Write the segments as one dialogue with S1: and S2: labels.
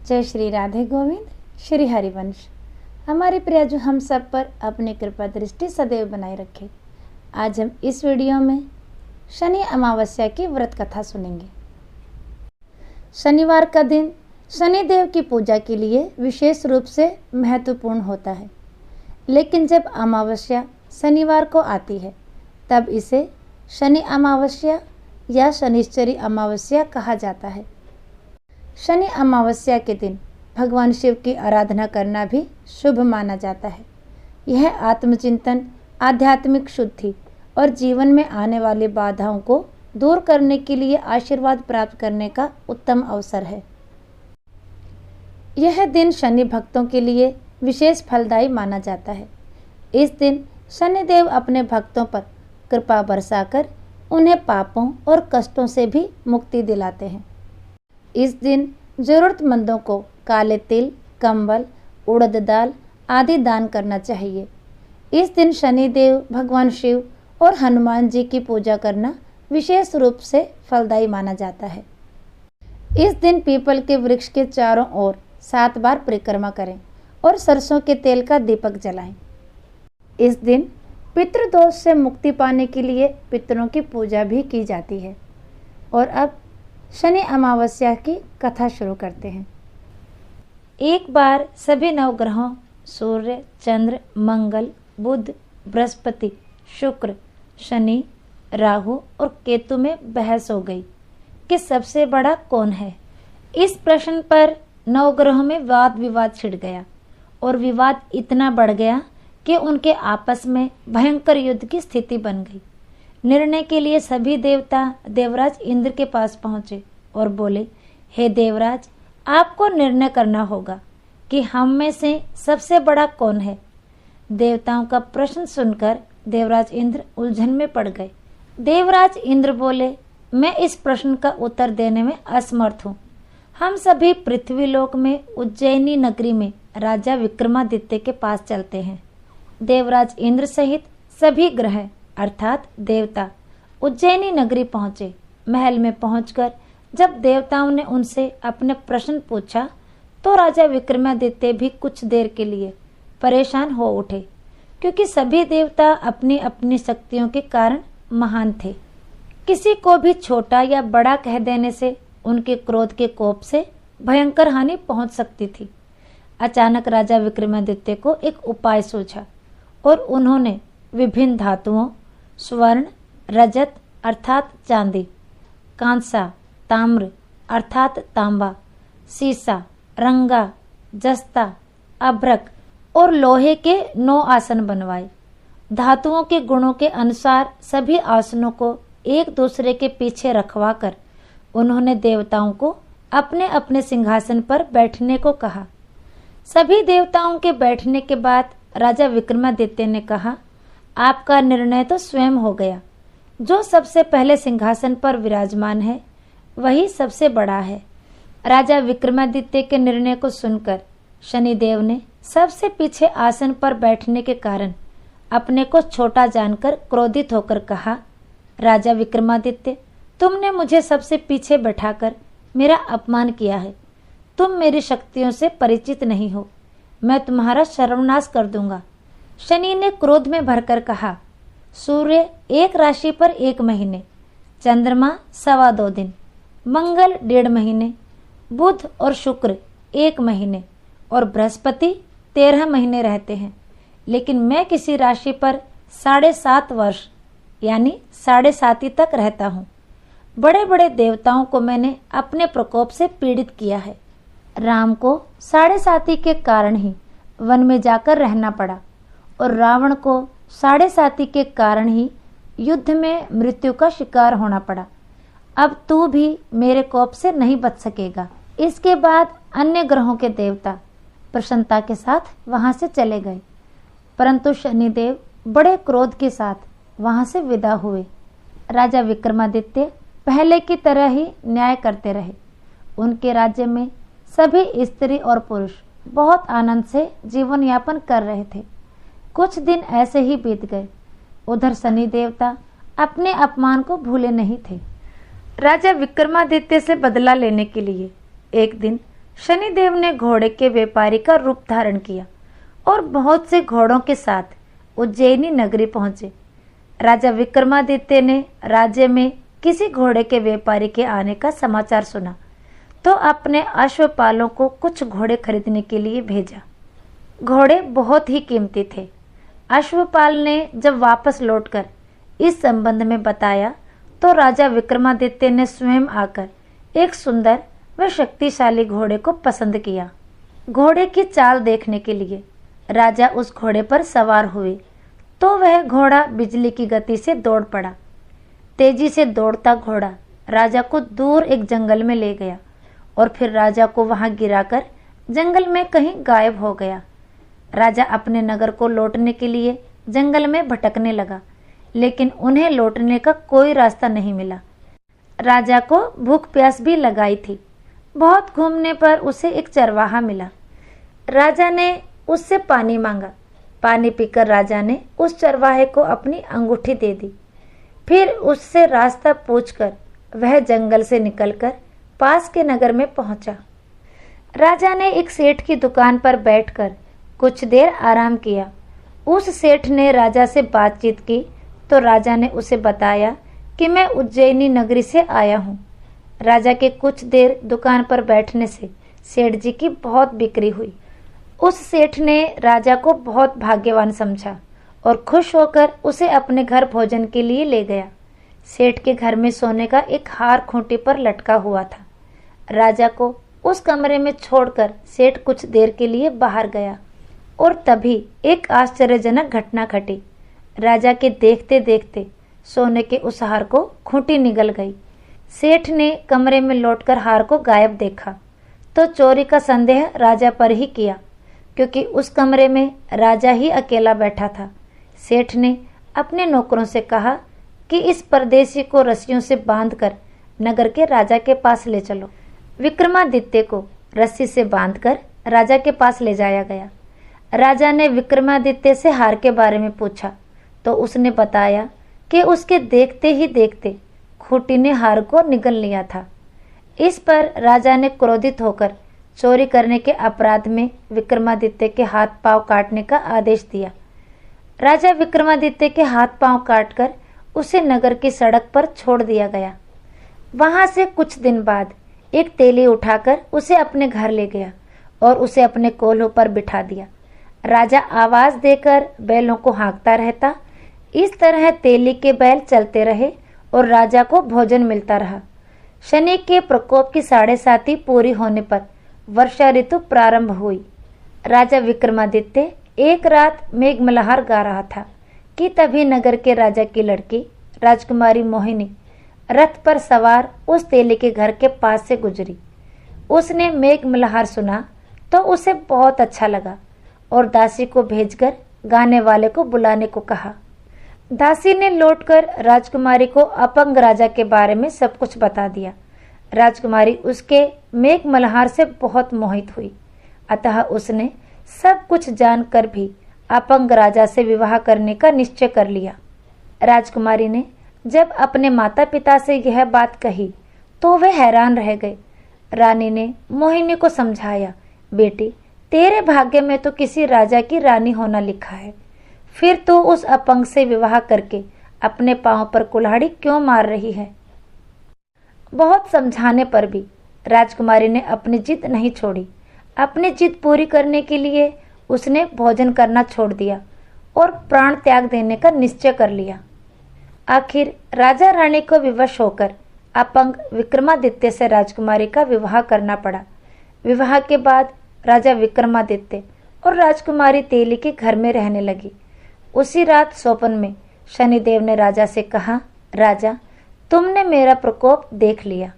S1: जय श्री राधे गोविंद, श्री हरिवंश। हमारे प्रयाजू हम सब पर अपनी कृपा दृष्टि सदैव बनाए रखे। आज हम इस वीडियो में शनि अमावस्या की व्रत कथा सुनेंगे। शनिवार का दिन शनिदेव की पूजा के लिए विशेष रूप से महत्वपूर्ण होता है, लेकिन जब अमावस्या शनिवार को आती है तब इसे शनि अमावस्या या शनिश्चरी अमावस्या कहा जाता है। शनि अमावस्या के दिन भगवान शिव की आराधना करना भी शुभ माना जाता है। यह आत्मचिंतन, आध्यात्मिक शुद्धि और जीवन में आने वाली बाधाओं को दूर करने के लिए आशीर्वाद प्राप्त करने का उत्तम अवसर है। यह दिन शनि भक्तों के लिए विशेष फलदायी माना जाता है। इस दिन शनिदेव अपने भक्तों पर कृपा बरसाकर उन्हें पापों और कष्टों से भी मुक्ति दिलाते हैं। इस दिन ज़रूरतमंदों को काले तिल, कंबल, उड़द दाल आदि दान करना चाहिए। इस दिन शनिदेव, भगवान शिव और हनुमान जी की पूजा करना विशेष रूप से फलदायी माना जाता है। इस दिन पीपल के वृक्ष के चारों ओर 7 बार परिक्रमा करें और सरसों के तेल का दीपक जलाएं। इस दिन पितृदोष से मुक्ति पाने के लिए पितरों की पूजा भी की जाती है। और अब शनि अमावस्या की कथा शुरू करते हैं। एक बार सभी नवग्रहों सूर्य, चंद्र, मंगल, बुध, बृहस्पति, शुक्र, शनि, राहु और केतु में बहस हो गई कि सबसे बड़ा कौन है। इस प्रश्न पर नवग्रहों में वाद विवाद छिड़ गया और विवाद इतना बढ़ गया कि उनके आपस में भयंकर युद्ध की स्थिति बन गई। निर्णय के लिए सभी देवता देवराज इंद्र के पास पहुंचे और बोले, हे देवराज, आपको निर्णय करना होगा कि हम में से सबसे बड़ा कौन है। देवताओं का प्रश्न सुनकर देवराज इंद्र उलझन में पड़ गए। देवराज इंद्र बोले, मैं इस प्रश्न का उत्तर देने में असमर्थ हूँ। हम सभी पृथ्वीलोक में उज्जैनी नगरी में राजा विक्रमादित्य के पास चलते हैं। देवराज इंद्र सहित सभी ग्रह अर्थात देवता उज्जैनी नगरी पहुंचे। महल में पहुंचकर जब देवताओं ने उनसे अपने प्रश्न पूछा तो राजा विक्रमादित्य भी कुछ देर के लिए परेशान हो उठे, क्योंकि सभी देवता अपनी अपनी शक्तियों के कारण महान थे। किसी को भी छोटा या बड़ा कह देने से उनके क्रोध के कोप से भयंकर हानि पहुंच सकती थी। अचानक राजा विक्रमादित्य को एक उपाय सूझा और उन्होंने विभिन्न धातुओं स्वर्ण, रजत अर्थात चांदी, कांसा, ताम्र अर्थात तांबा, सीसा, रंगा, जस्ता, अभ्रक और लोहे के 9 आसन बनवाए। धातुओं के गुणों के अनुसार सभी आसनों को एक दूसरे के पीछे रखवा कर उन्होंने देवताओं को अपने अपने सिंहासन पर बैठने को कहा। सभी देवताओं के बैठने के बाद राजा विक्रमादित्य ने कहा, आपका निर्णय तो स्वयं हो गया। जो सबसे पहले सिंहासन पर विराजमान है वही सबसे बड़ा है। राजा विक्रमादित्य के निर्णय को सुनकर शनिदेव ने सबसे पीछे आसन पर बैठने के कारण अपने को छोटा जानकर क्रोधित होकर कहा, राजा विक्रमादित्य, तुमने मुझे सबसे पीछे बैठाकर मेरा अपमान किया है। तुम मेरी शक्तियों से परिचित नहीं हो। मैं तुम्हारा सर्वनाश कर दूंगा। शनि ने क्रोध में भरकर कहा, सूर्य एक राशि पर 1 महीने, चंद्रमा 2.25 दिन, मंगल 1.5 महीने, बुध और शुक्र 1 महीने और बृहस्पति 13 महीने रहते हैं, लेकिन मैं किसी राशि पर 7.5 वर्ष यानी 7.5 तक रहता हूँ। बड़े बड़े देवताओं को मैंने अपने प्रकोप से पीड़ित किया है। राम को 7.5 के कारण ही वन में जाकर रहना पड़ा और रावण को 7.5 के कारण ही युद्ध में मृत्यु का शिकार होना पड़ा। अब तू भी मेरे कोप से नहीं बच सकेगा। इसके बाद अन्य ग्रहों के देवता प्रसन्नता के साथ वहां से चले गए, परंतु शनिदेव बड़े क्रोध के साथ वहां से विदा हुए। राजा विक्रमादित्य पहले की तरह ही न्याय करते रहे। उनके राज्य में सभी स्त्री और पुरुष बहुत आनंद से जीवन यापन कर रहे थे। कुछ दिन ऐसे ही बीत गए। उधर शनि देवता अपने अपमान को भूले नहीं थे। राजा विक्रमादित्य से बदला लेने के लिए एक दिन शनिदेव ने घोड़े के व्यापारी का रूप धारण किया और बहुत से घोड़ों के साथ उज्जैनी नगरी पहुंचे। राजा विक्रमादित्य ने राज्य में किसी घोड़े के व्यापारी के आने का समाचार सुना तो अपने अश्वपालों को कुछ घोड़े खरीदने के लिए भेजा। घोड़े बहुत ही कीमती थे। अश्वपाल ने जब वापस लौटकर इस संबंध में बताया तो राजा विक्रमादित्य ने स्वयं आकर एक सुंदर व शक्तिशाली घोड़े को पसंद किया। घोड़े की चाल देखने के लिए राजा उस घोड़े पर सवार हुए तो वह घोड़ा बिजली की गति से दौड़ पड़ा। तेजी से दौड़ता घोड़ा राजा को दूर एक जंगल में ले गया और फिर राजा को वहां गिराकर जंगल में कहीं गायब हो गया। राजा अपने नगर को लौटने के लिए जंगल में भटकने लगा, लेकिन उन्हें लौटने का कोई रास्ता नहीं मिला। राजा को भूख प्यास भी लगाई थी। बहुत घूमने पर उसे एक चरवाहा मिला। राजा ने उससे पानी मांगा। पानी पीकर राजा ने उस चरवाहे को अपनी अंगूठी दे दी। फिर उससे रास्ता पूछकर वह जंगल से निकलकर पास के नगर में पहुंचा। राजा ने एक सेठ की दुकान पर बैठकर कुछ देर आराम किया। उस सेठ ने राजा से बातचीत की तो राजा ने उसे बताया कि मैं उज्जैनी नगरी से आया हूँ। राजा के कुछ देर दुकान पर बैठने से सेठ जी की बहुत बिक्री हुई। उस सेठ ने राजा को बहुत भाग्यवान समझा और खुश होकर उसे अपने घर भोजन के लिए ले गया। सेठ के घर में सोने का एक हार खूंटी पर लटका हुआ था। राजा को उस कमरे में छोड़कर सेठ कुछ देर के लिए बाहर गया और तभी एक आश्चर्यजनक घटना घटी। राजा के देखते देखते सोने के उस हार को खूंटी निगल गई। सेठ ने कमरे में लौटकर हार को गायब देखा तो चोरी का संदेह राजा पर ही किया, क्योंकि उस कमरे में राजा ही अकेला बैठा था। सेठ ने अपने नौकरों से कहा कि इस परदेसी को रस्सियों से बांधकर नगर के राजा के पास ले चलो। विक्रमादित्य को रस्सी से बांधकर राजा के पास ले जाया गया। राजा ने विक्रमादित्य से हार के बारे में पूछा तो उसने बताया कि उसके देखते ही देखते खूंटी ने हार को निगल लिया था। इस पर राजा ने क्रोधित होकर चोरी करने के अपराध में विक्रमादित्य के हाथ पांव काटने का आदेश दिया। राजा विक्रमादित्य के हाथ पांव काटकर उसे नगर की सड़क पर छोड़ दिया गया। वहां से कुछ दिन बाद एक तेली उठाकर उसे अपने घर ले गया और उसे अपने कोल्हों पर बिठा दिया। राजा आवाज देकर बैलों को हाँकता रहता। इस तरह तेली के बैल चलते रहे और राजा को भोजन मिलता रहा। शनि के प्रकोप की 7.5 पूरी होने पर वर्षा ऋतु प्रारंभ हुई। राजा विक्रमादित्य एक रात मेघमल्हार गा रहा था कि तभी नगर के राजा की लड़की राजकुमारी मोहिनी रथ पर सवार उस तेली के घर के पास से गुजरी। उसने मेघमल्हार सुना तो उसे बहुत अच्छा लगा और दासी को भेजकर गाने वाले को बुलाने को कहा। दासी ने लौटकर राजकुमारी को अपंग राजा के बारे में सब कुछ बता दिया। राजकुमारी उसके मेघमल्हार से बहुत मोहित हुई, अतः उसने सब कुछ जानकर भी अपंग राजा से विवाह करने का निश्चय कर लिया। राजकुमारी ने जब अपने माता पिता से यह बात कही तो वे हैरान रह गए। रानी ने मोहिनी को समझाया, बेटी तेरे भाग्य में तो किसी राजा की रानी होना लिखा है, फिर तो उस अपंग से विवाह करके अपने पांव पर कुल्हाड़ी क्यों मार रही है। बहुत समझाने पर भी राजकुमारी ने अपनी जिद नहीं छोड़ी। अपनी जिद पूरी करने के लिए उसने भोजन करना छोड़ दिया और प्राण त्याग देने का निश्चय कर लिया। आखिर राजा रानी को विवश होकर अपंग विक्रमादित्य से राजकुमारी का विवाह करना पड़ा। विवाह के बाद राजा विक्रमादित्य और राजकुमारी तेली के घर में रहने लगी। उसी रात स्वप्न में शनिदेव ने राजा से कहा, राजा तुमने मेरा प्रकोप देख लिया,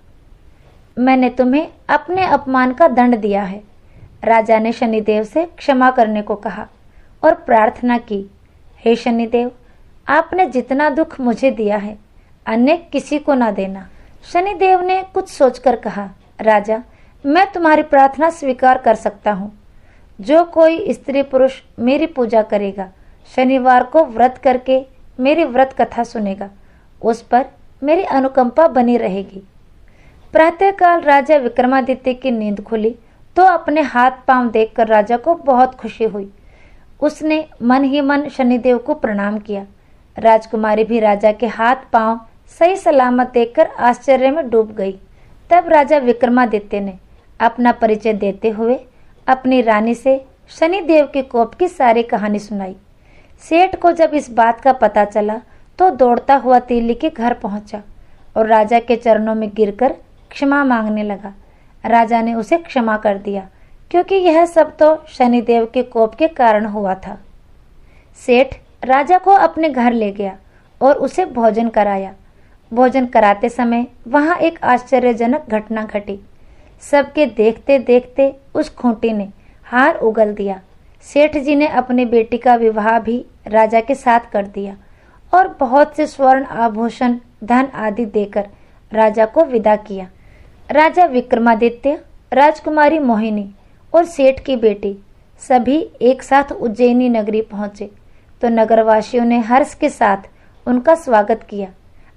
S1: मैंने तुम्हें अपने अपमान का दंड दिया है। राजा ने शनिदेव से क्षमा करने को कहा और प्रार्थना की, हे शनिदेव आपने जितना दुख मुझे दिया है अन्य किसी को ना देना। शनिदेव ने कुछ सोचकर कहा, राजा मैं तुम्हारी प्रार्थना स्वीकार कर सकता हूँ। जो कोई स्त्री पुरुष मेरी पूजा करेगा, शनिवार को व्रत करके मेरी व्रत कथा सुनेगा, उस पर मेरी अनुकंपा बनी रहेगी। प्रातःकाल राजा विक्रमादित्य की नींद खुली तो अपने हाथ पांव देखकर राजा को बहुत खुशी हुई। उसने मन ही मन शनिदेव को प्रणाम किया। राजकुमारी भी राजा के हाथ पांव सही सलामत देखकर आश्चर्य में डूब गई। तब राजा विक्रमादित्य ने अपना परिचय देते हुए अपनी रानी से शनिदेव के कोप की सारी कहानी सुनाई। सेठ को जब इस बात का पता चला तो दौड़ता हुआ तीली के घर पहुंचा और राजा के चरणों में गिरकर क्षमा मांगने लगा। राजा ने उसे क्षमा कर दिया, क्योंकि यह सब तो शनिदेव के कोप के कारण हुआ था। सेठ राजा को अपने घर ले गया और उसे भोजन कराया। भोजन कराते समय वहां एक आश्चर्यजनक घटना घटी। सबके देखते देखते उस खूंटी ने हार उगल दिया। सेठ जी ने अपनी बेटी का विवाह भी राजा के साथ कर दिया और बहुत से स्वर्ण आभूषण, धन आदि देकर राजा को विदा किया। राजा विक्रमादित्य, राजकुमारी मोहिनी और सेठ की बेटी सभी एक साथ उज्जैनी नगरी पहुंचे तो नगरवासियों ने हर्ष के साथ उनका स्वागत किया।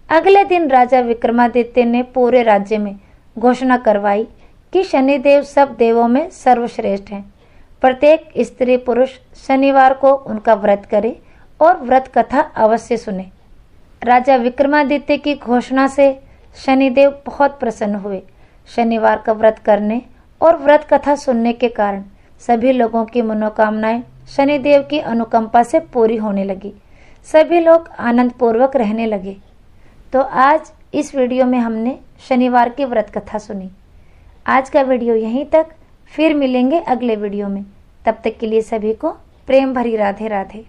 S1: अगले दिन राजा विक्रमादित्य ने पूरे राज्य में घोषणा करवाई कि शनिदेव सब देवों में सर्वश्रेष्ठ हैं। प्रत्येक स्त्री पुरुष शनिवार को उनका व्रत करे और व्रत कथा अवश्य सुने। राजा विक्रमादित्य की घोषणा से शनिदेव बहुत प्रसन्न हुए। शनिवार का व्रत करने और व्रत कथा सुनने के कारण सभी लोगों की मनोकामनाएं शनिदेव की अनुकंपा से पूरी होने लगी। सभी लोग आनंद पूर्वक रहने लगे। तो आज इस वीडियो में हमने शनिवार की व्रत कथा सुनी। आज का वीडियो यहीं तक, फिर मिलेंगे अगले वीडियो में। तब तक के लिए सभी को प्रेम भरी राधे राधे।